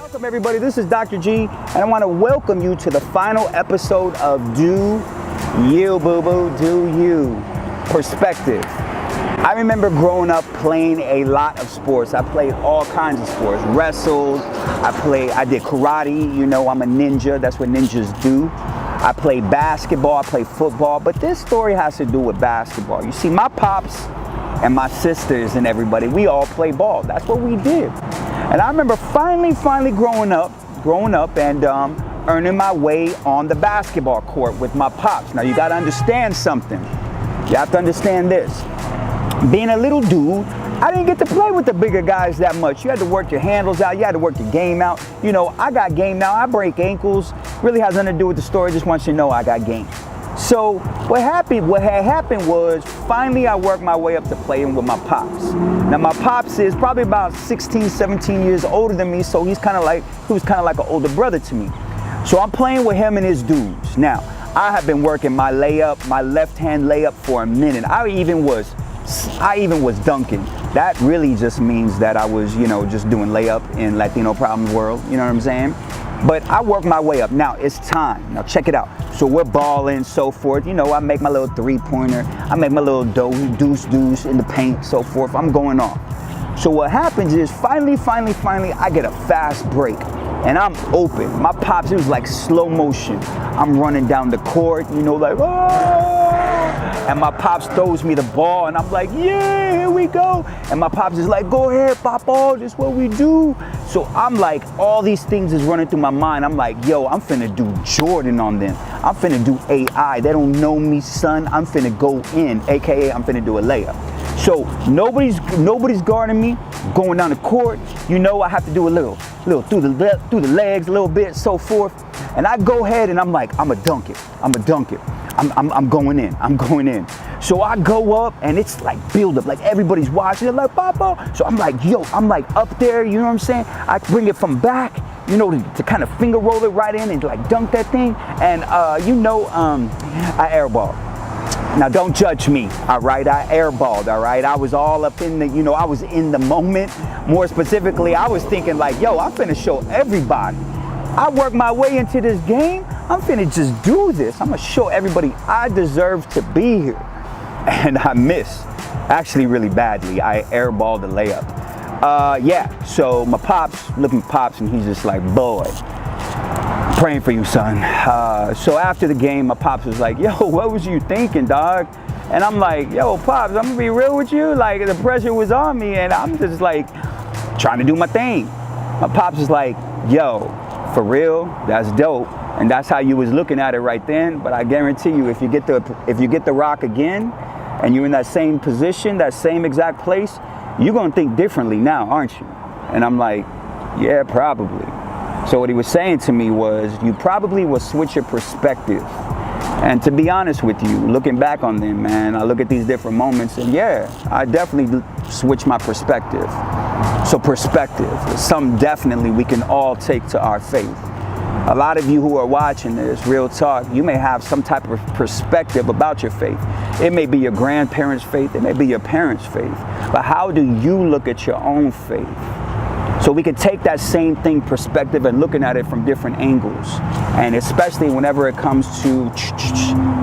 Welcome everybody, this is Dr. G, and I want to welcome you to the final episode of Do You, Boo Boo, Do You Perspective. I remember growing up playing a lot of sports. I played all kinds of sports, wrestled, I did karate, you know I'm a ninja, that's what ninjas do. I played basketball, I played football, but this story has to do with basketball. You see, my pops and my sisters and everybody, we all play ball. That's what we did. And I remember finally growing up and earning my way on the basketball court with my pops. Now you gotta understand something. You have to understand this. Being a little dude, I didn't get to play with the bigger guys that much. You had to work your handles out, you had to work your game out. You know, I got game now, I break ankles. Really has nothing to do with the story, just want you to know I got game. So what had happened was finally I worked my way up to playing with my pops. Now my pops is probably about 16, 17 years older than me, so he was kind of like an older brother to me. So I'm playing with him and his dudes. Now, I have been working my layup, my left hand layup for a minute. I even was dunking. That really just means that I was, you know, just doing layup in Latino Problems world, you know what I'm saying? But I work my way up. Now it's time. Now check it out. So we're balling, so forth. You know, I make my little three-pointer. I make my little deuce in the paint, so forth. I'm going off. So what happens is finally, I get a fast break. And I'm open. My pops, it was like slow motion. I'm running down the court, you know, like, oh! And my pops throws me the ball, and I'm like, yeah, here we go. And my pops is like, go ahead, Papa, this is what we do. So I'm like, all these things is running through my mind. I'm like, yo, I'm finna do Jordan on them. I'm finna do AI. They don't know me, son. I'm finna go in, AKA I'm finna do a layup. So nobody's guarding me, going down the court. You know, I have to do a little through the legs a little bit, so forth. And I go ahead and I'm like, I'ma dunk it. I'm going in. So I go up and it's like build up, like everybody's watching. They're like, Papa. So I'm like, yo, I'm like up there, you know what I'm saying? I bring it from back, you know, to kind of finger roll it right in and like dunk that thing. And I airball. Now don't judge me, all right? I airballed, all right? I was all up in the, you know, I was in the moment. More specifically, I was thinking like, yo, I'm finna show everybody. I worked my way into this game. I'm finna just do this. I'm gonna show everybody I deserve to be here. And I missed, actually really badly. I airballed the layup. So my pops, looking at pops, and he's just like, boy, praying for you, son. So after the game, my pops was like, yo, what was you thinking, dog? And I'm like, yo, Pops, I'm gonna be real with you. Like, the pressure was on me, and I'm just like trying to do my thing. My pops was like, yo, for real, that's dope. And that's how you was looking at it right then. But I guarantee you, if you get the rock again, and you're in that same position, that same exact place, you're gonna think differently now, aren't you? And I'm like, yeah, probably. So what he was saying to me was, you probably will switch your perspective. And to be honest with you, looking back on them, man, I look at these different moments and yeah, I definitely switched my perspective. So perspective is something definitely we can all take to our faith. A lot of you who are watching this, real talk, you may have some type of perspective about your faith. It may be your grandparents' faith, it may be your parents' faith, but how do you look at your own faith? So we can take that same thing perspective and looking at it from different angles. And especially whenever it comes to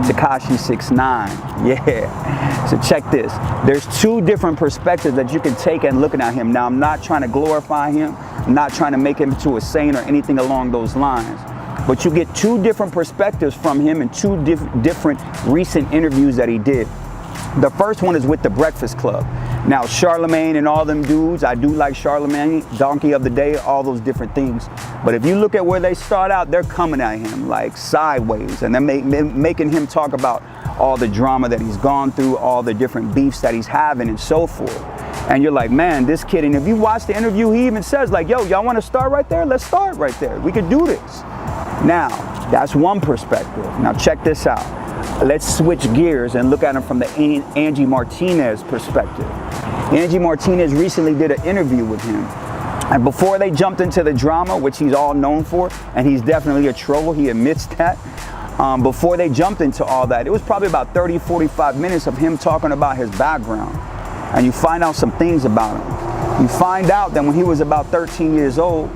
Tekashi 6ix9ine. Yeah. So check this. There's two different perspectives that you can take and looking at him. Now, I'm not trying to glorify him. I'm not trying to make him into a saint or anything along those lines. But you get two different perspectives from him in two different recent interviews that he did. The first one is with The Breakfast Club. Now, Charlamagne and all them dudes, I do like Charlamagne, Donkey of the Day, all those different things. But if you look at where they start out, they're coming at him like sideways. And they're making him talk about all the drama that he's gone through, all the different beefs that he's having and so forth. And you're like, man, this kid, and if you watch the interview, he even says like, yo, y'all want to start right there? Let's start right there. We could do this. Now, that's one perspective. Now, check this out. Let's switch gears and look at him from the Angie Martinez perspective. Angie Martinez recently did an interview with him. And before they jumped into the drama, which he's all known for, and he's definitely a troll, he admits that. Before they jumped into all that, it was probably about 30, 45 minutes of him talking about his background. And you find out some things about him. You find out that when he was about 13 years old,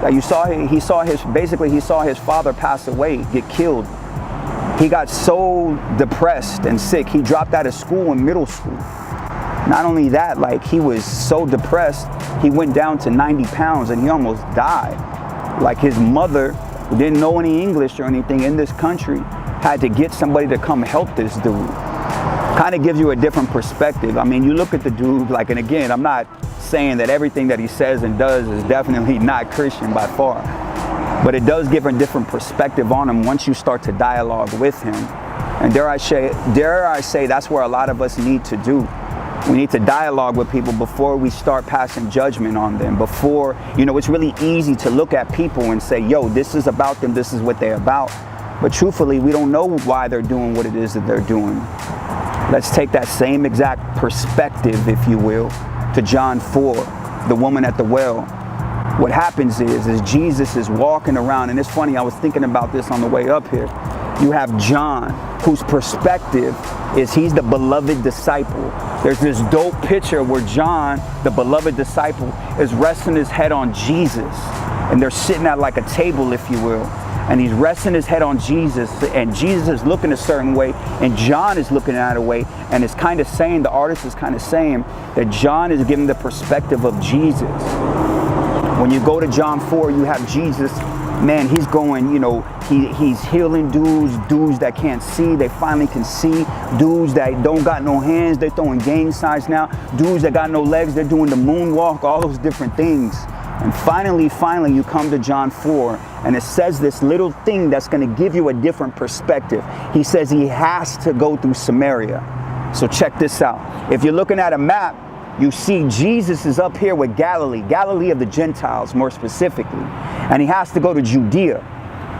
That he saw his father pass away, get killed. He got so depressed and sick, he dropped out of school in middle school. Not only that, like, he was so depressed, he went down to 90 pounds and he almost died. Like, his mother, who didn't know any English or anything in this country, had to get somebody to come help this dude. Kind of gives you a different perspective. I mean, you look at the dude, like, and again, I'm not saying that everything that he says and does is definitely not Christian by far. But it does give a different perspective on him once you start to dialogue with him. And dare I say, that's where a lot of us need to do. We need to dialogue with people before we start passing judgment on them. Before, you know, it's really easy to look at people and say, yo, this is about them, this is what they're about. But truthfully, we don't know why they're doing what it is that they're doing. Let's take that same exact perspective, if you will, to John 4, the woman at the well. What happens is Jesus is walking around, and it's funny, I was thinking about this on the way up here. You have John, whose perspective is he's the beloved disciple. There's this dope picture where John, the beloved disciple, is resting his head on Jesus. And they're sitting at like a table, if you will. And he's resting his head on Jesus, and Jesus is looking a certain way, and John is looking at a way, and it's kind of saying, the artist is kind of saying that John is giving the perspective of Jesus. When you go to John 4, you have Jesus, man, he's going, you know, he's healing dudes that can't see, they finally can see, dudes that don't got no hands, they're throwing gang signs now, dudes that got no legs, they're doing the moonwalk, all those different things. And finally, you come to John 4, and it says this little thing that's going to give you a different perspective. He says he has to go through Samaria. So check this out. If you're looking at a map, you see Jesus is up here with Galilee of the Gentiles more specifically. And he has to go to Judea.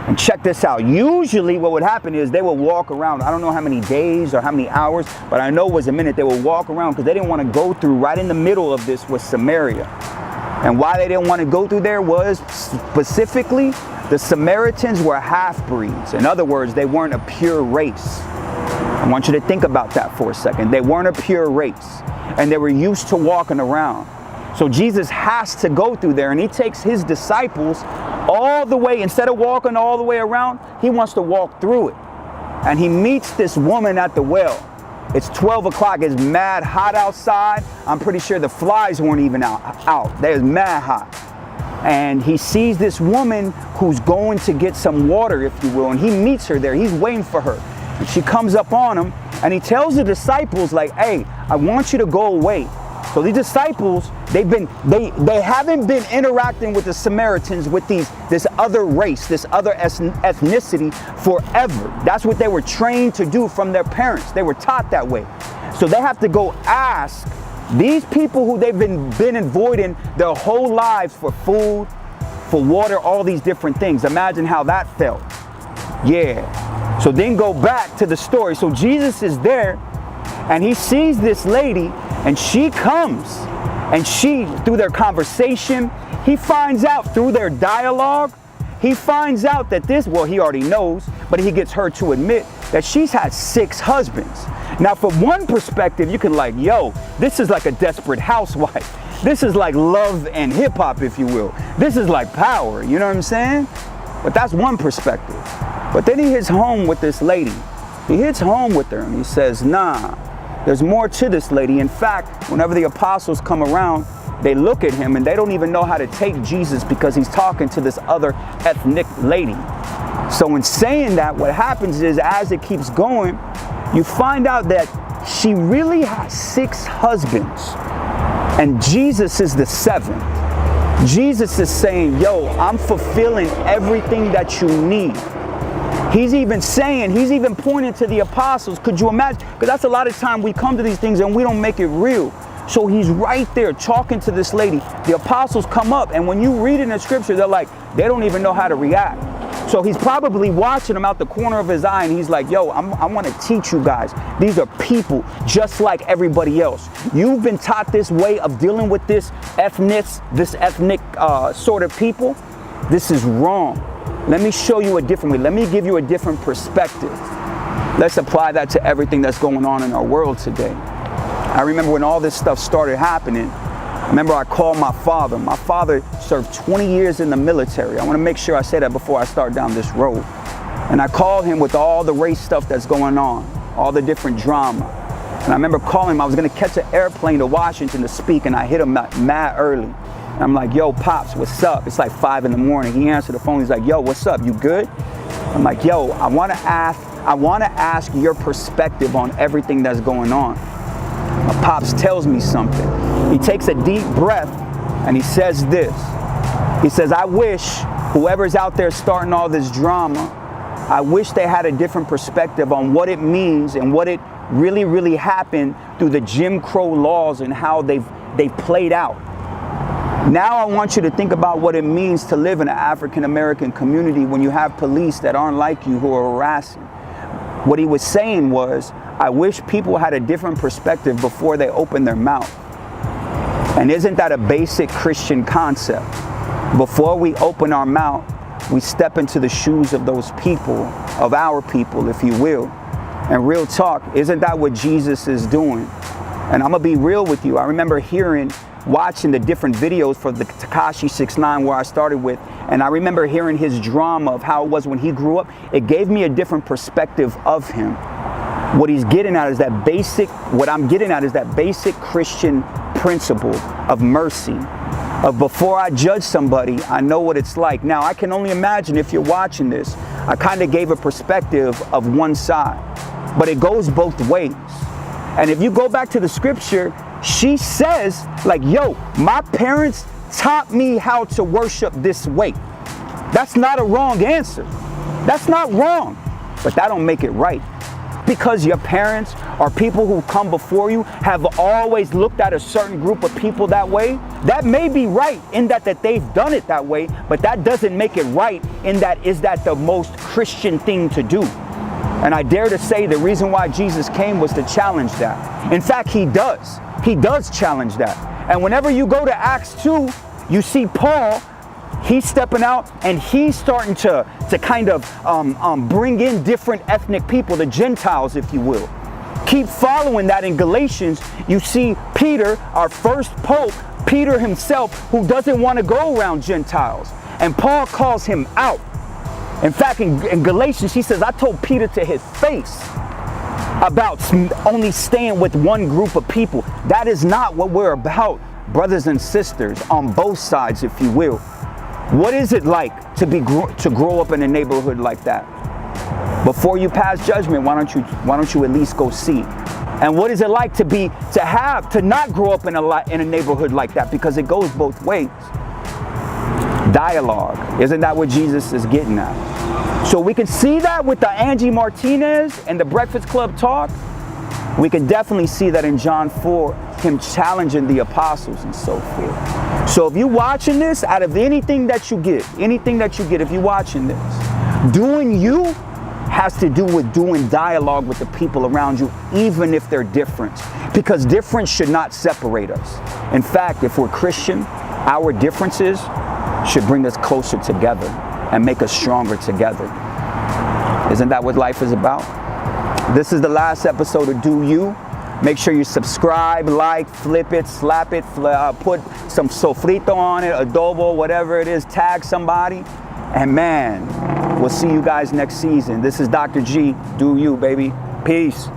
And check this out. Usually what would happen is they would walk around. I don't know how many days or how many hours, but I know it was a minute. They would walk around because they didn't want to go through. Right in the middle of this was Samaria. And why they didn't want to go through there was specifically the Samaritans were half-breeds. In other words, they weren't a pure race. I want you to think about that for a second. They weren't a pure race, and they were used to walking around. So Jesus has to go through there, and he takes his disciples all the way, instead of walking all the way around, he wants to walk through it. And he meets this woman at the well. It's 12 o'clock, it's mad hot outside. I'm pretty sure the flies weren't even out. They're mad hot. And he sees this woman who's going to get some water, if you will, and he meets her there. He's waiting for her. And she comes up on him, and he tells the disciples, like, hey, I want you to go away. So these disciples, they haven't been interacting with the Samaritans, with this other race, this other ethnicity forever. That's what they were trained to do from their parents. They were taught that way. So they have to go ask these people who they've been avoiding their whole lives for food, for water, all these different things. Imagine how that felt. Yeah. So then go back to the story. So Jesus is there, and he sees this lady, and she comes, and through their conversation, he finds out through their dialogue, he finds out that he already knows, but he gets her to admit that she's had 6 husbands. Now, from one perspective, you can like, yo, this is like a desperate housewife. This is like Love and Hip Hop, if you will. This is like Power, you know what I'm saying? But that's one perspective. But then he hits home with this lady. He hits home with her, and he says, nah, there's more to this lady. In fact, whenever the apostles come around, they look at him and they don't even know how to take Jesus because he's talking to this other ethnic lady. So in saying that, what happens is, as it keeps going, you find out that she really has 6 husbands, and Jesus is the 7th. Jesus is saying, yo, I'm fulfilling everything that you need. He's even pointing to the apostles. Could you imagine? Because that's a lot of time we come to these things and we don't make it real. So he's right there talking to this lady. The apostles come up, and when you read in the scripture, they're like, they don't even know how to react. So he's probably watching them out the corner of his eye, and he's like, yo, I want to teach you guys. These are people just like everybody else. You've been taught this way of dealing with this ethnic sort of people. This is wrong. Let me show you a different way. Let me give you a different perspective. Let's apply that to everything that's going on in our world today. I remember when all this stuff started happening, Remember, I called my father. My father served 20 years in the military. I want to make sure I say that before I start down this road. And I called him with all the race stuff that's going on, all the different drama. And I remember calling him. I was going to catch an airplane to Washington to speak, and I hit him mad early. And I'm like, yo, Pops, what's up? It's like 5 in the morning. He answered the phone. He's like, yo, what's up? You good? I'm like, yo, I want to ask your perspective on everything that's going on. My Pops tells me something. He takes a deep breath and he says this. He says, I wish whoever's out there starting all this drama, I wish they had a different perspective on what it means and what it really, really happened through the Jim Crow laws and how they've played out. Now I want you to think about what it means to live in an African American community when you have police that aren't like you who are harassing. What he was saying was, I wish people had a different perspective before they open their mouth. And isn't that a basic Christian concept? Before we open our mouth, we step into the shoes of those people, of our people, if you will. And real talk, isn't that what Jesus is doing? And I'm gonna be real with you. I remember watching the different videos for the Tekashi 6ix9ine where I started with, and I remember hearing his drama of how it was when he grew up. It gave me a different perspective of him. What I'm getting at is that basic Christian principle of mercy, of before I judge somebody, I know what it's like. Now, I can only imagine if you're watching this, I kind of gave a perspective of one side, but it goes both ways. And if you go back to the scripture, she says, like, yo, my parents taught me how to worship this way. That's not a wrong answer. That's not wrong, but that don't make it right. Because your parents or people who come before you have always looked at a certain group of people that way, that may be right in that they've done it that way, but that doesn't make it right in that is that the most Christian thing to do. And I dare to say the reason why Jesus came was to challenge that. In fact, he does. He does challenge that. And whenever you go to Acts 2, you see Paul, he's stepping out and he's starting to kind of bring in different ethnic people, the Gentiles, if you will. Keep following that in Galatians, you see Peter, our first pope, Peter himself, who doesn't want to go around Gentiles. And Paul calls him out. In fact, in Galatians, he says, I told Peter to his face about only staying with one group of people. That is not what we're about, brothers and sisters, on both sides, if you will. What is it like to grow up in a neighborhood like that? Before you pass judgment, why don't you at least go see? And what is it like to not grow up in a neighborhood like that? Because it goes both ways. Dialogue. Isn't that what Jesus is getting at? So we can see that with the Angie Martinez and the Breakfast Club talk. We can definitely see that in John 4, him challenging the apostles and so forth. So if you're watching this, out of anything that you get, if you're watching this, doing you has to do with doing dialogue with the people around you, even if they're different. Because difference should not separate us. In fact, if we're Christian, our differences should bring us closer together and make us stronger together. Isn't that what life is about? This is the last episode of Do You. Make sure you subscribe, like, flip it, slap it, put some sofrito on it, adobo, whatever it is, tag somebody. And man, we'll see you guys next season. This is Dr. G. Do You, baby. Peace.